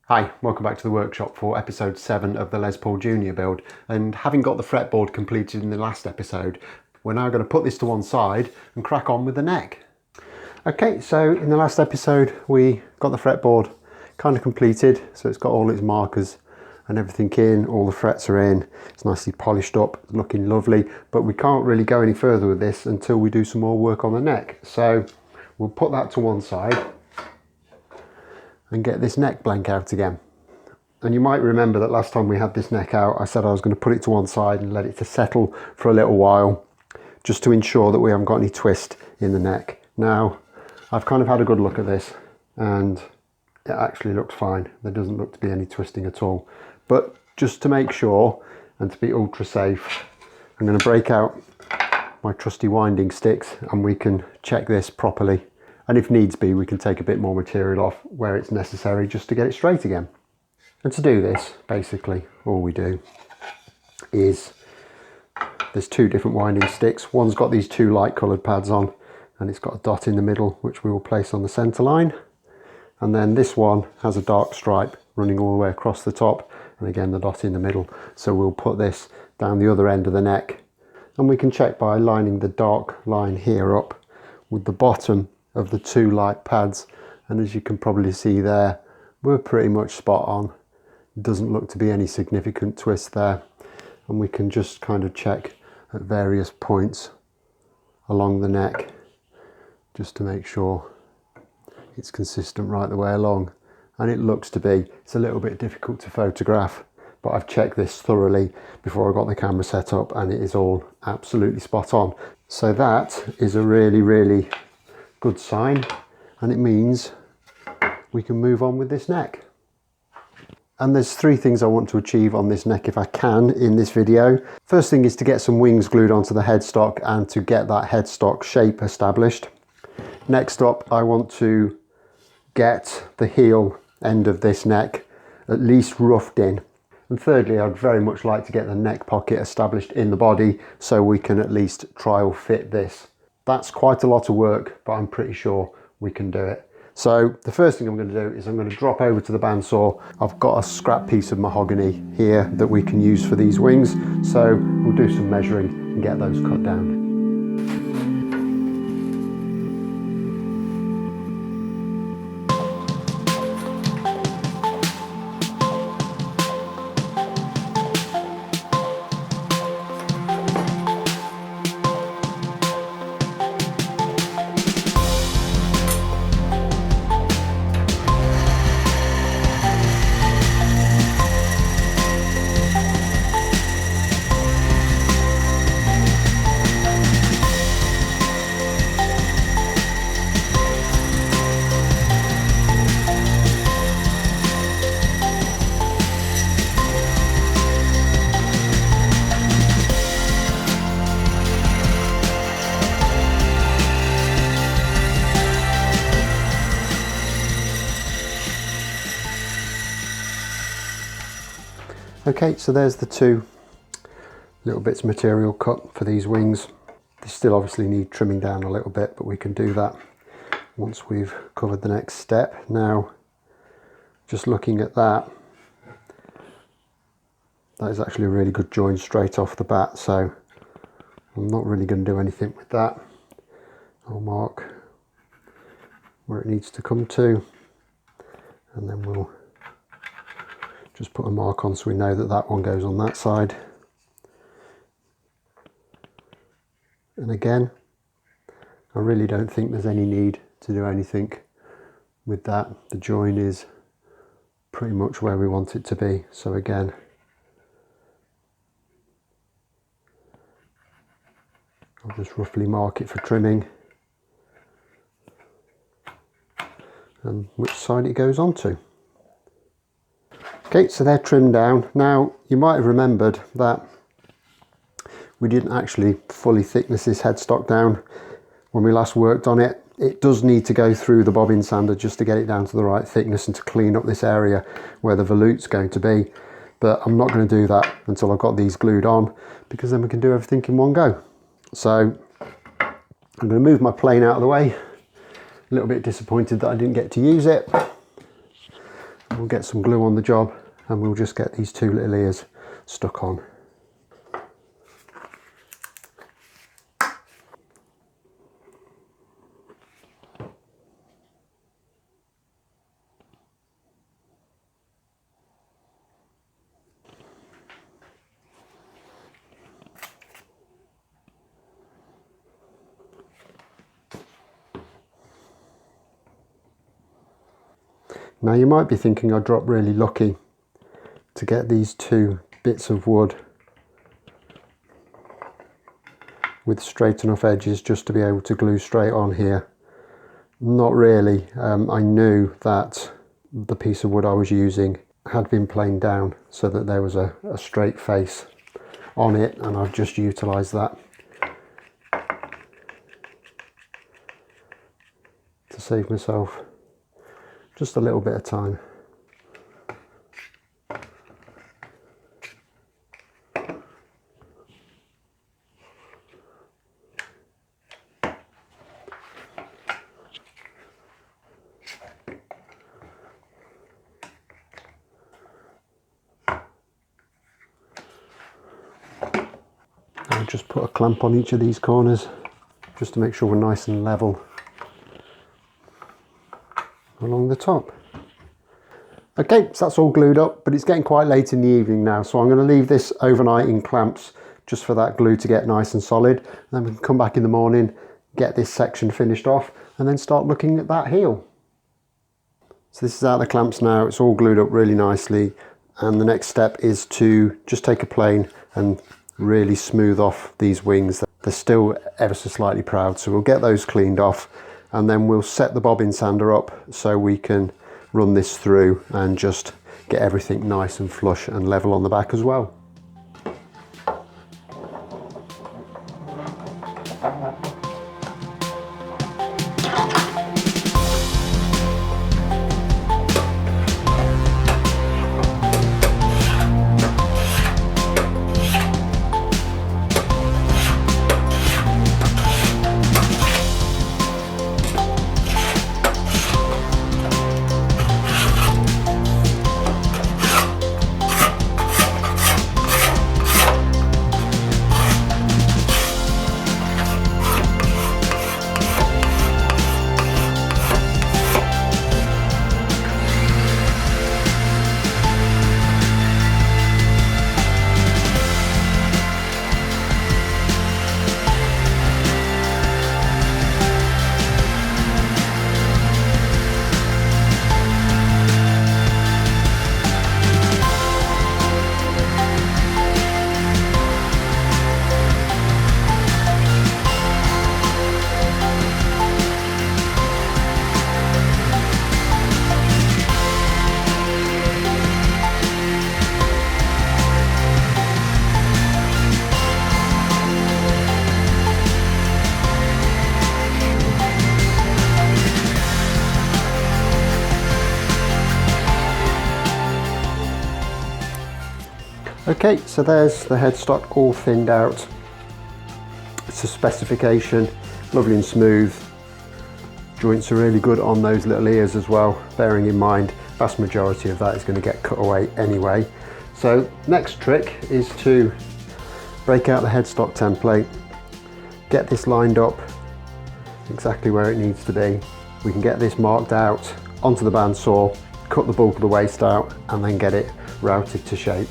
Hi, welcome back to the workshop for episode 7 of the Les Paul Junior build. And having got the fretboard completed in the last episode, we're now going to put this to one side and crack on with the neck. Okay, so in the last episode we got the fretboard kind of completed, so it's got all its markers and everything in, all the frets are in, it's nicely polished up, looking lovely, but we can't really go any further with this until we do some more work on the neck. So we'll put that to one side and get this neck blank out again. And you might remember that last time we had this neck out, I said I was going to put it to one side and let it to settle for a little while, just to ensure that we haven't got any twist in the neck. Now, I've kind of had a good look at this and it actually looks fine. There doesn't look to be any twisting at all. But just to make sure and to be ultra safe, I'm going to break out my trusty winding sticks and we can check this properly. And if needs be, we can take a bit more material off where it's necessary just to get it straight again. And to do this, basically, all we do is, there's two different winding sticks. One's got these two light coloured pads on, and it's got a dot in the middle, which we will place on the centre line. And then this one has a dark stripe running all the way across the top, and again, the dot in the middle. So we'll put this down the other end of the neck. And we can check by lining the dark line here up with the bottom of the two light pads, and as you can probably see there, we're pretty much spot on. It doesn't look to be any significant twist there, and we can just kind of check at various points along the neck just to make sure it's consistent right the way along. And it looks to be, it's a little bit difficult to photograph, but I've checked this thoroughly before I got the camera set up and it is all absolutely spot on. So that is a really good sign, and it means we can move on with this neck. And there's three things I want to achieve on this neck if I can in this video. First thing is to get some wings glued onto the headstock and to get that headstock shape established. Next up, I want to get the heel end of this neck at least roughed in. And thirdly, I'd very much like to get the neck pocket established in the body so we can at least trial fit this. That's quite a lot of work, but I'm pretty sure we can do it. So the first thing I'm going to do is I'm going to drop over to the bandsaw. I've got a scrap piece of mahogany here that we can use for these wings. So we'll do some measuring and get those cut down. Okay, so there's the two little bits of material cut for these wings. They still obviously need trimming down a little bit, but we can do that once we've covered the next step. Now, just looking at that, that is actually a really good join straight off the bat, so I'm not really going to do anything with that. I'll mark where it needs to come to, and then we'll just put a mark on so we know that that one goes on that side. And again, I really don't think there's any need to do anything with that. The join is pretty much where we want it to be. So again, I'll just roughly mark it for trimming and which side it goes onto. Okay, so they're trimmed down. Now, you might have remembered that we didn't actually fully thickness this headstock down when we last worked on it. It does need to go through the bobbin sander just to get it down to the right thickness and to clean up this area where the veloute's going to be. But I'm not going to do that until I've got these glued on, because then we can do everything in one go. So I'm going to move my plane out of the way. A little bit disappointed that I didn't get to use it. we'll get some glue on the job and we'll just get these two little ears stuck on. Now you might be thinking I dropped really lucky to get these two bits of wood with straight enough edges just to be able to glue straight on here. Not really. I knew that the piece of wood I was using had been planed down so that there was a straight face on it, and I've just utilised that to save myself just a little bit of time. I'll just put a clamp on each of these corners just to make sure we're nice and level along the top. Okay, so that's all glued up, but it's getting quite late in the evening now, so I'm going to leave this overnight in clamps just for that glue to get nice and solid, and then we can come back in the morning, get this section finished off, and then start looking at that heel. So this is out of the clamps now, it's all glued up really nicely, and the next step is to just take a plane and really smooth off these wings. They're still ever so slightly proud, so we'll get those cleaned off, and then we'll set the bobbin sander up so we can run this through and just get everything nice and flush and level on the back as well. Okay, so there's the headstock all thinned out. It's a specification, lovely and smooth. Joints are really good on those little ears as well, bearing in mind vast majority of that is going to get cut away anyway. So next trick is to break out the headstock template, get this lined up exactly where it needs to be. We can get this marked out onto the bandsaw, cut the bulk of the waste out, and then get it routed to shape.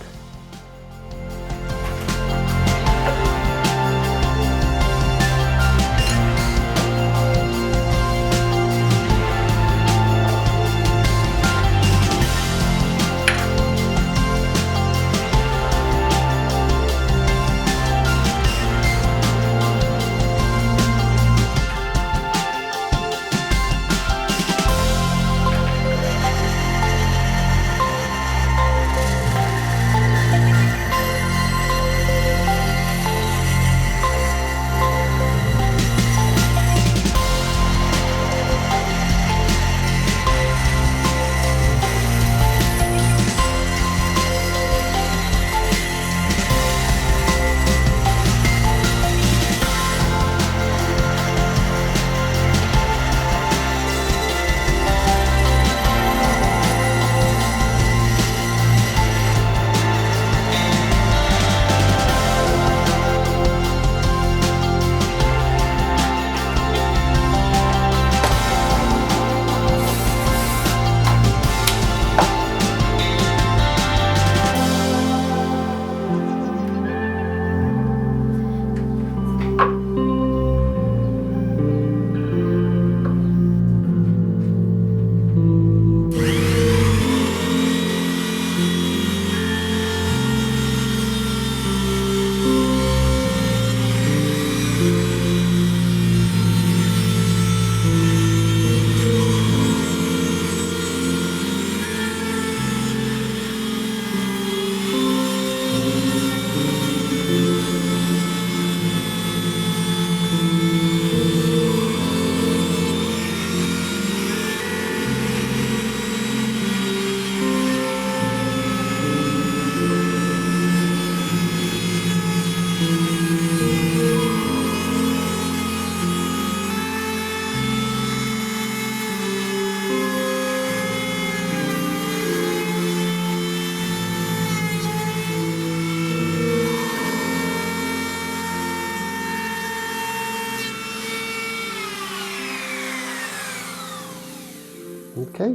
Okay,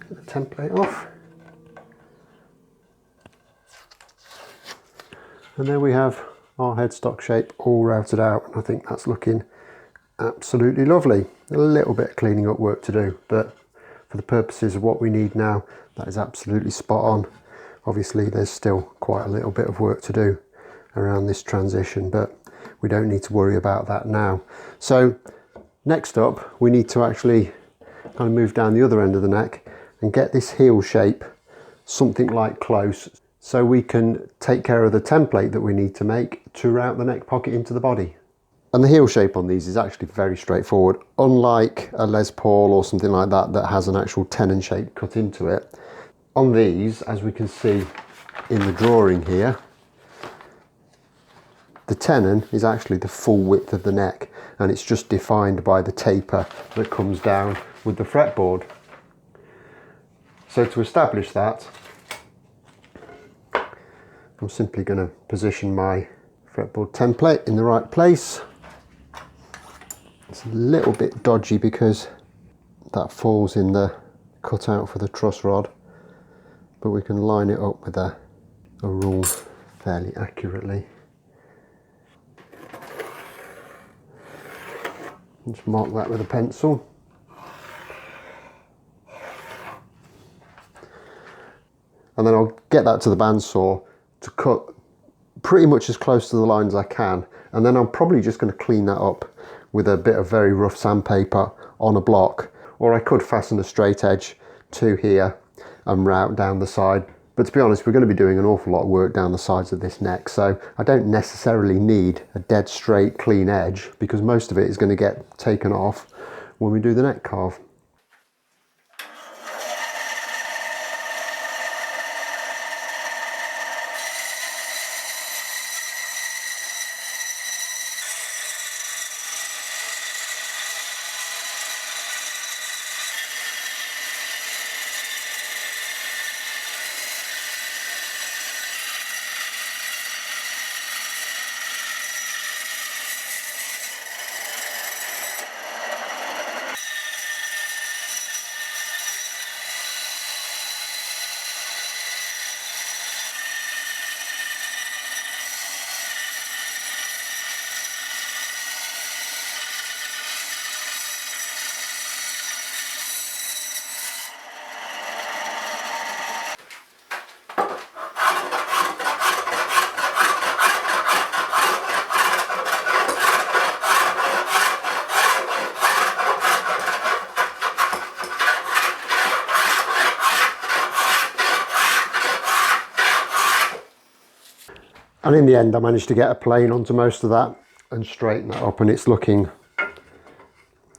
get the template off. And there we have our headstock shape all routed out. I think that's looking absolutely lovely. A little bit of cleaning up work to do, but for the purposes of what we need now, that is absolutely spot on. Obviously there's still quite a little bit of work to do around this transition, but we don't need to worry about that now. So next up, we need to actually kind of move down the other end of the neck and get this heel shape something like close, so we can take care of the template that we need to make to route the neck pocket into the body. And the heel shape on these is actually very straightforward. Unlike a Les Paul or something like that that has an actual tenon shape cut into it, on these, as we can see in the drawing here, the tenon is actually the full width of the neck, and it's just defined by the taper that comes down with the fretboard. So to establish that, I'm simply going to position my fretboard template in the right place. It's a little bit dodgy because that falls in the cutout for the truss rod, but we can line it up with a rule fairly accurately. Just mark that with a pencil. And then I'll get that to the bandsaw to cut pretty much as close to the line as I can, and then I'm probably just going to clean that up with a bit of very rough sandpaper on a block, or I could fasten a straight edge to here and route down the side. But to be honest, we're going to be doing an awful lot of work down the sides of this neck, so I don't necessarily need a dead straight clean edge, because most of it is going to get taken off when we do the neck carve. And in the end, I managed to get a plane onto most of that and straighten that up, and it's looking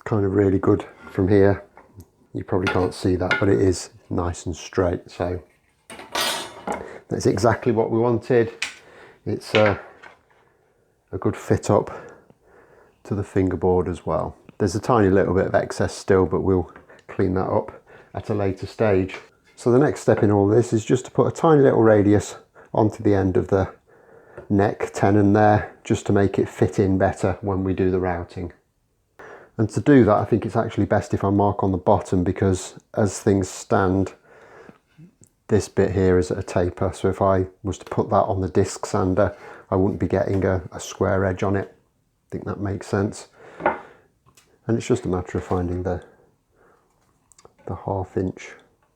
kind of really good from here. You probably can't see that, but it is nice and straight. So that's exactly what we wanted. It's a good fit up to the fingerboard as well. There's a tiny little bit of excess still, but we'll clean that up at a later stage. So the next step in all this is just to put a tiny little radius onto the end of the neck tenon there, just to make it fit in better when we do the routing. And to do that, I think it's actually best if I mark on the bottom, because as things stand, this bit here is at a taper, so if I was to put that on the disc sander, I wouldn't be getting a square edge on it. I think that makes sense. And it's just a matter of finding the 1/2 inch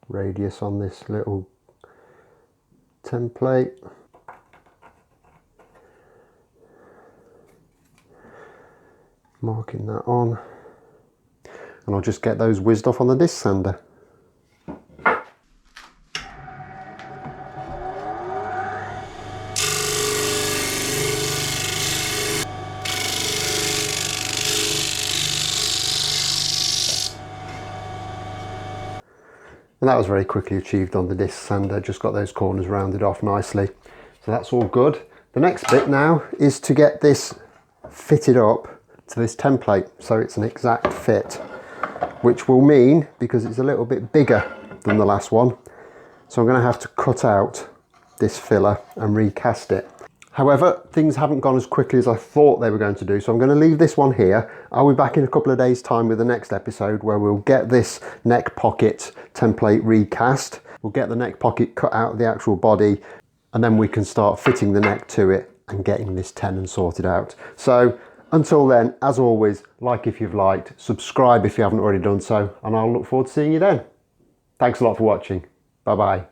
radius on this little template. Marking that on, and I'll just get those whizzed off on the disc sander. And that was very quickly achieved on the disc sander, just got those corners rounded off nicely. So that's all good. The next bit now is to get this fitted up to this template so it's an exact fit, which will mean, because it's a little bit bigger than the last one, so I'm going to have to cut out this filler and recast it. However, things haven't gone as quickly as I thought they were going to do, so I'm going to leave this one here. I'll be back in a couple of days' time with the next episode where we'll get this neck pocket template recast. We'll get the neck pocket cut out of the actual body, and then we can start fitting the neck to it and getting this tenon sorted out. So until then, as always, like if you've liked, subscribe if you haven't already done so, and I'll look forward to seeing you then. Thanks a lot for watching. Bye bye.